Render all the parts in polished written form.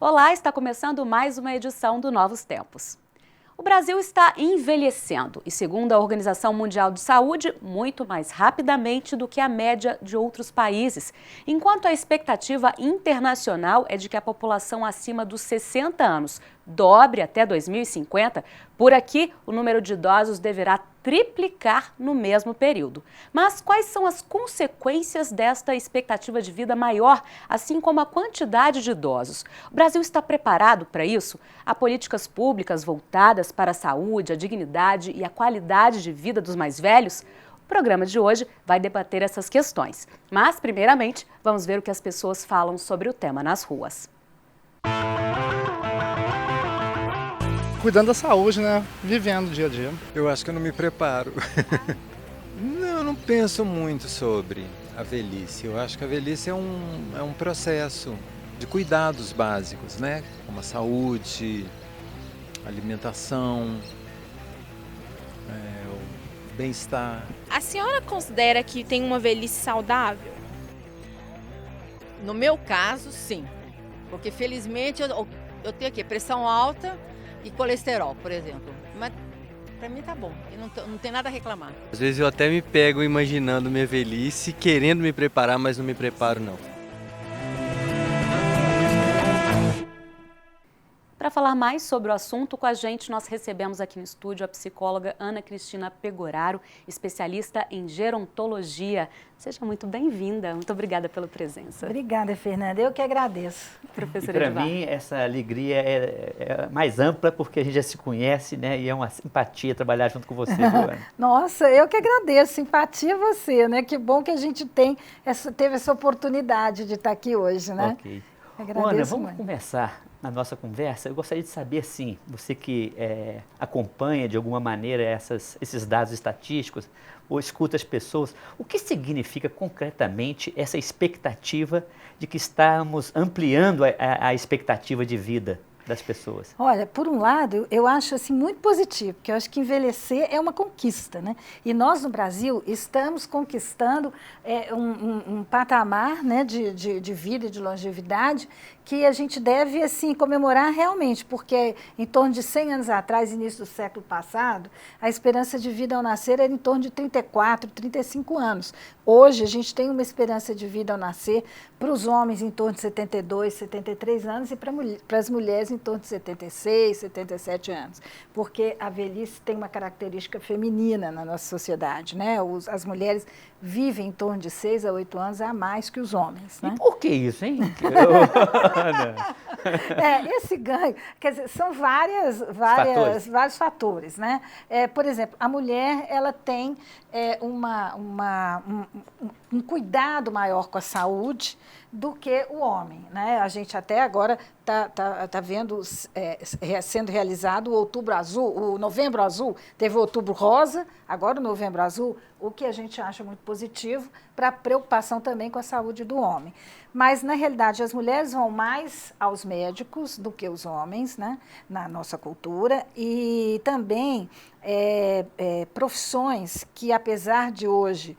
Olá, está começando mais uma edição do Novos Tempos. O Brasil está envelhecendo e, segundo a Organização Mundial de Saúde, muito mais rapidamente do que a média de outros países, enquanto a expectativa internacional é de que a população acima dos 60 anos dobre até 2050, por aqui o número de idosos deverá triplicar no mesmo período. Mas quais são as consequências desta expectativa de vida maior, assim como a quantidade de idosos? O Brasil está preparado para isso? Há políticas públicas voltadas para a saúde, a dignidade e a qualidade de vida dos mais velhos? O programa de hoje vai debater essas questões. Mas, primeiramente, vamos ver o que as pessoas falam sobre o tema nas ruas. Cuidando da saúde, né? Vivendo o dia a dia. Eu acho que eu não me preparo. Não, eu não penso muito sobre a velhice. Eu acho que a velhice é um processo de cuidados básicos, né? Como a saúde, alimentação, o bem-estar. A senhora considera que tem uma velhice saudável? No meu caso, sim. Porque felizmente eu tenho aqui pressão alta e colesterol, por exemplo. Mas pra mim tá bom, eu não tem nada a reclamar. Às vezes eu até me pego imaginando minha velhice, querendo me preparar, mas não me preparo não. Para falar mais sobre o assunto, com a gente nós recebemos aqui no estúdio a psicóloga Ana Cristina Pegoraro, especialista em gerontologia. Seja muito bem-vinda, muito obrigada pela presença. Obrigada, Fernanda, eu que agradeço. Professora Para Edivar. mim, essa alegria é mais ampla porque a gente já se conhece, né? E é uma simpatia trabalhar junto com você, Joana. Nossa, eu que agradeço, simpatia a você, né? Que bom que a gente teve essa oportunidade de estar aqui hoje, né? Ok. Agradeço Ana, vamos muito. começar na nossa conversa. Eu gostaria de saber, assim, você que acompanha de alguma maneira esses dados estatísticos ou escuta as pessoas, o que significa concretamente essa expectativa de que estamos ampliando a expectativa de vida das pessoas? Olha, por um lado, eu acho assim muito positivo, porque eu acho que envelhecer é uma conquista, né? E nós no Brasil estamos conquistando um patamar, né, de vida e de longevidade que a gente deve assim comemorar realmente, porque em torno de 100 anos atrás, início do século passado, a esperança de vida ao nascer era em torno de 34, 35 anos. Hoje a gente tem uma esperança de vida ao nascer para os homens em torno de 72, 73 anos e para as mulheres em torno de 76, 77 anos, porque a velhice tem uma característica feminina na nossa sociedade, né? As mulheres vivem em torno de 6 a 8 anos a mais que os homens, né? E por que isso, hein? Esse ganho, quer dizer, são vários fatores, né? Por exemplo, a mulher, ela tem um cuidado maior com a saúde do que o homem, né? A gente até agora está vendo sendo realizado o Outubro Azul, o Novembro Azul, teve o Outubro Rosa, agora o Novembro Azul, o que a gente acha muito positivo para preocupação também com a saúde do homem. Mas, na realidade, as mulheres vão mais aos médicos do que os homens, né, na nossa cultura, e também profissões que, apesar de hoje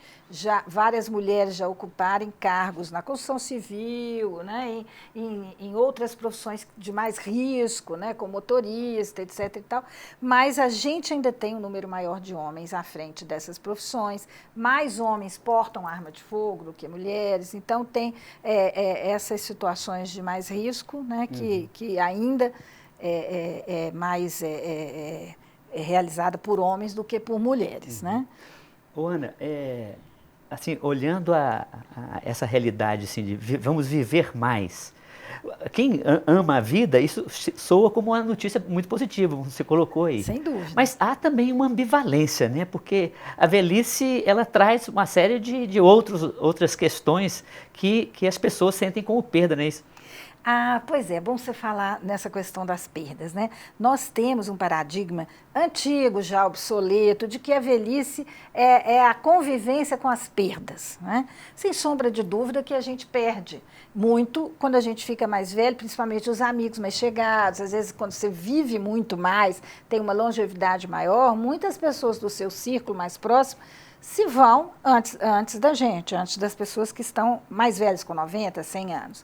várias mulheres já ocuparem cargos na construção civil, né, em outras profissões de mais risco, né, como motorista, etc. e tal, mas a gente ainda tem um número maior de homens à frente dessas profissões, mais homens portam arma de fogo do que mulheres, então tem essas situações de mais risco, né, que ainda é mais realizada por homens do que por mulheres, né? Ô, Ana, assim, olhando essa realidade assim, de vamos viver mais, quem ama a vida, isso soa como uma notícia muito positiva, você colocou aí. Sem dúvida. Mas há também uma ambivalência, né? Porque a velhice, ela traz uma série de outras questões que as pessoas sentem como perda, não é isso? Ah, pois é bom você falar nessa questão das perdas, né? Nós temos um paradigma antigo, já obsoleto, de que a velhice é a convivência com as perdas, né? Sem sombra de dúvida que a gente perde muito quando a gente fica fica mais velho, principalmente os amigos mais chegados, às vezes quando você vive muito mais, tem uma longevidade maior, muitas pessoas do seu círculo mais próximo se vão antes da gente, antes das pessoas que estão mais velhas, com 90, 100 anos.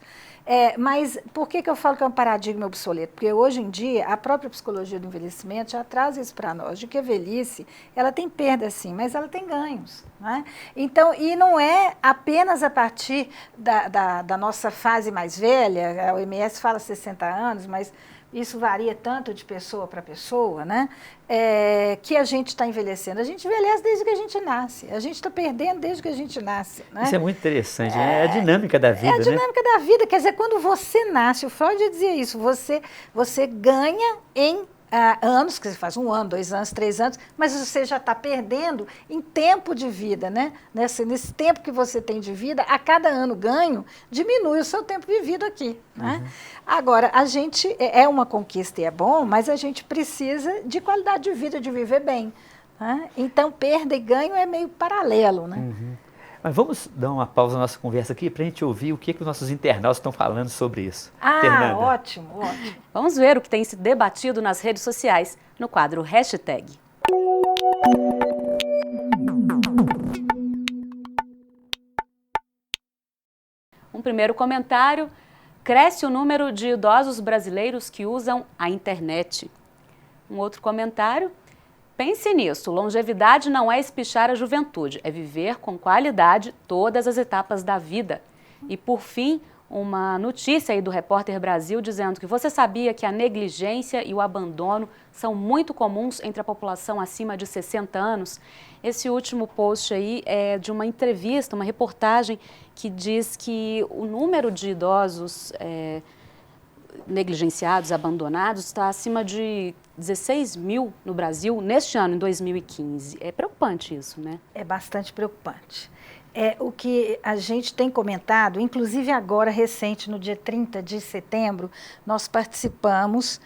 Mas por que eu falo que é um paradigma obsoleto? Porque hoje em dia, a própria psicologia do envelhecimento já traz isso para nós, de que a velhice, ela tem perda sim, mas ela tem ganhos. Né? Então, e não é apenas a partir da nossa fase mais velha, a OMS fala 60 anos, mas isso varia tanto de pessoa para pessoa, né? Que a gente está envelhecendo. A gente envelhece desde que a gente nasce. A gente está perdendo desde que a gente nasce. Né? Isso é muito interessante, né? É a dinâmica da vida, né? É a dinâmica da vida. Quer dizer, quando você nasce, o Freud dizia isso, você ganha em anos, que você faz 1 ano, 2 anos, 3 anos, mas você já está perdendo em tempo de vida, né? Nesse tempo que você tem de vida, a cada ano ganho, diminui o seu tempo vivido aqui. Né? Agora, a gente, é uma conquista e é bom, mas a gente precisa de qualidade de vida, de viver bem. Né? Então, perda e ganho é meio paralelo, né? Mas vamos dar uma pausa na nossa conversa aqui para a gente ouvir o que os nossos internautas estão falando sobre isso. Fernanda. Ótimo, ótimo. Vamos ver o que tem sido debatido nas redes sociais no quadro Hashtag. Um primeiro comentário: cresce o número de idosos brasileiros que usam a internet. Um outro comentário: pense nisso, longevidade não é espichar a juventude, é viver com qualidade todas as etapas da vida. E por fim, uma notícia aí do Repórter Brasil dizendo que você sabia que a negligência e o abandono são muito comuns entre a população acima de 60 anos? Esse último post aí é de uma entrevista, uma reportagem que diz que o número de idosos negligenciados, abandonados, está acima de 16 mil no Brasil neste ano, em 2015. É preocupante isso, né? É bastante preocupante. O que a gente tem comentado, inclusive agora, recente, no dia 30 de setembro, nós participamos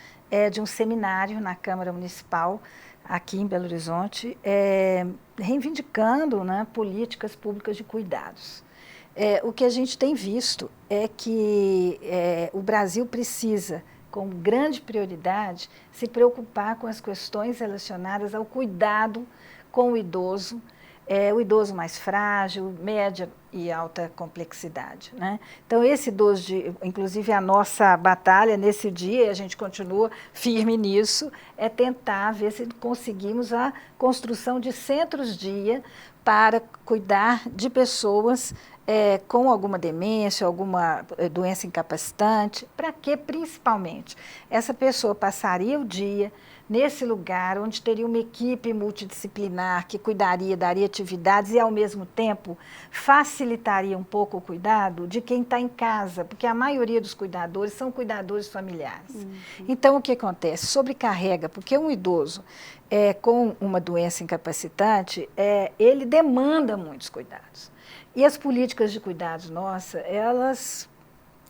de um seminário na Câmara Municipal, aqui em Belo Horizonte, reivindicando, né, políticas públicas de cuidados. O que a gente tem visto é que o Brasil precisa, com grande prioridade, se preocupar com as questões relacionadas ao cuidado com o idoso mais frágil, média e alta complexidade. Né? Então, esse idoso, inclusive a nossa batalha nesse dia, a gente continua firme nisso, é tentar ver se conseguimos a construção de centros-dia para cuidar de pessoas com alguma demência, alguma doença incapacitante, para que, principalmente, essa pessoa passaria o dia nesse lugar onde teria uma equipe multidisciplinar que cuidaria, daria atividades e, ao mesmo tempo, facilitaria um pouco o cuidado de quem está em casa, porque a maioria dos cuidadores são cuidadores familiares. Então, o que acontece? Sobrecarrega, porque um idoso com uma doença incapacitante, ele demanda muitos cuidados. E as políticas de cuidados nossas, elas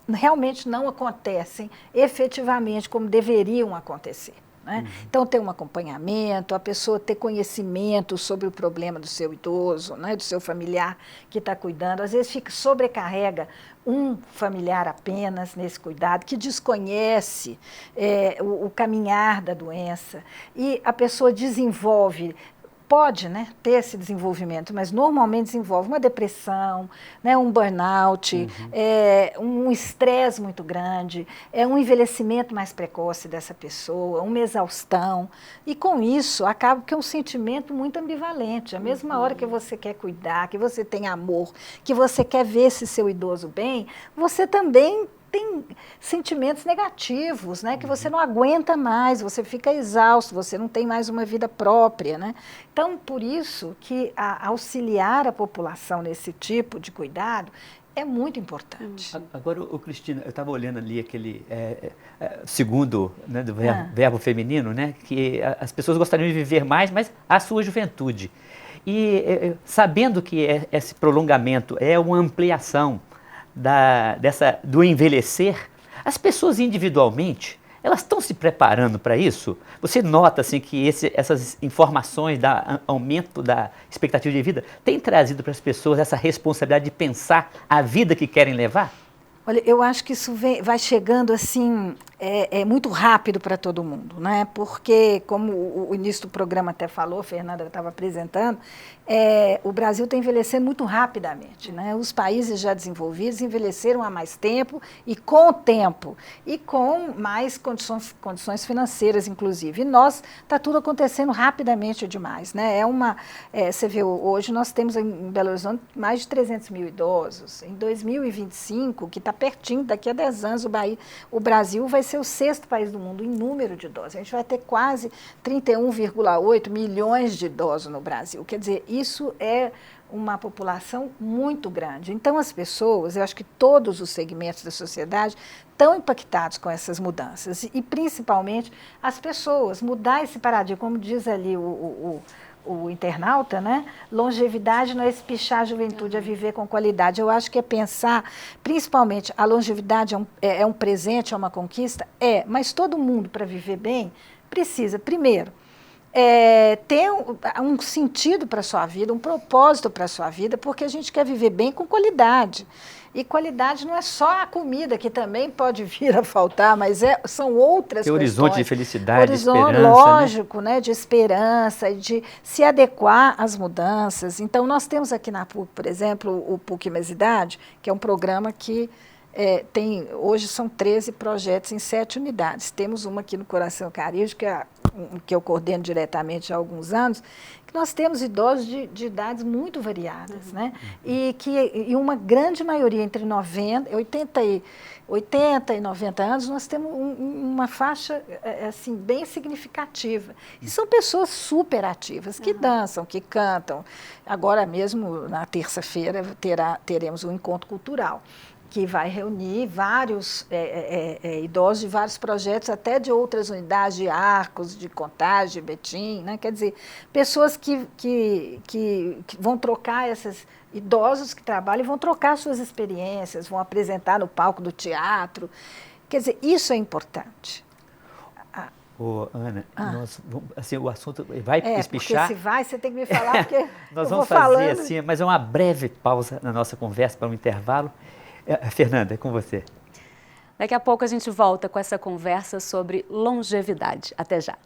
realmente não acontecem efetivamente como deveriam acontecer. Né? Então, ter um acompanhamento, a pessoa ter conhecimento sobre o problema do seu idoso, né, do seu familiar que está cuidando. Às vezes sobrecarrega um familiar apenas nesse cuidado, que desconhece o caminhar da doença, e a pessoa desenvolve. Pode, né, ter esse desenvolvimento, mas normalmente desenvolve uma depressão, né, um burnout, um estresse muito grande, um envelhecimento mais precoce dessa pessoa, uma exaustão. E com isso, acaba que é um sentimento muito ambivalente. A mesma hora que você quer cuidar, que você tem amor, que você quer ver esse seu idoso bem, você também tem sentimentos negativos, né? Que você não aguenta mais, você fica exausto, você não tem mais uma vida própria, né? Então, por isso que auxiliar a população nesse tipo de cuidado é muito importante. Agora, Cristina, eu estava olhando ali aquele segundo, né, do verbo feminino, né? Que as pessoas gostariam de viver mais, mas a sua juventude. E sabendo que esse prolongamento é uma ampliação do envelhecer, as pessoas individualmente, elas estão se preparando para isso? Você nota assim, que essas informações do aumento da expectativa de vida têm trazido para as pessoas essa responsabilidade de pensar a vida que querem levar? Olha, eu acho que isso vai chegando assim, muito rápido para todo mundo, né? Porque, como o início do programa até falou, a Fernanda estava apresentando, o Brasil está envelhecendo muito rapidamente, né? Os países já desenvolvidos envelheceram há mais tempo e com o tempo, e com mais condições financeiras, inclusive. E nós, está tudo acontecendo rapidamente demais, né? Você vê, hoje nós temos em Belo Horizonte mais de 300 mil idosos. Em 2025, que está pertinho, daqui a 10 anos, o Brasil vai ser o 6º país do mundo em número de idosos. A gente vai ter quase 31,8 milhões de idosos no Brasil. Quer dizer, isso é uma população muito grande. Então, as pessoas, eu acho que todos os segmentos da sociedade estão impactados com essas mudanças. E, principalmente, as pessoas, mudar esse paradigma, como diz ali o internauta, né? Longevidade não é espichar a juventude, é viver com qualidade. Eu acho que é pensar, principalmente, a longevidade é um presente, é uma conquista? Mas todo mundo, para viver bem, precisa, primeiro, ter um sentido para a sua vida, um propósito para a sua vida, porque a gente quer viver bem com qualidade. E qualidade não é só a comida, que também pode vir a faltar, mas são outras questões. Tem horizonte de felicidade, de esperança. Lógico, né? De esperança, de se adequar às mudanças. Então, nós temos aqui na PUC, por exemplo, o PUC Mais Idade, que é um programa que hoje são 13 projetos em 7 unidades. Temos uma aqui no Coração Caribe, que eu coordeno diretamente há alguns anos, que nós temos idosos de idades muito variadas, né? E uma grande maioria, entre 80 e 90 anos, nós temos uma faixa assim, bem significativa. E são pessoas super ativas, que dançam, que cantam. Agora mesmo, na terça-feira, teremos um encontro cultural, que vai reunir vários idosos de vários projetos, até de outras unidades, de Arcos, de Contagem, de Betim, né? Quer dizer, pessoas que vão trocar, esses idosos que trabalham, vão trocar suas experiências, vão apresentar no palco do teatro. Quer dizer, isso é importante. Ana, assim, o assunto vai espichar. Porque se vai, você tem que me falar, porque nós vamos fazer assim, mas é uma breve pausa na nossa conversa para um intervalo. Fernanda, é com você. Daqui a pouco a gente volta com essa conversa sobre longevidade. Até já.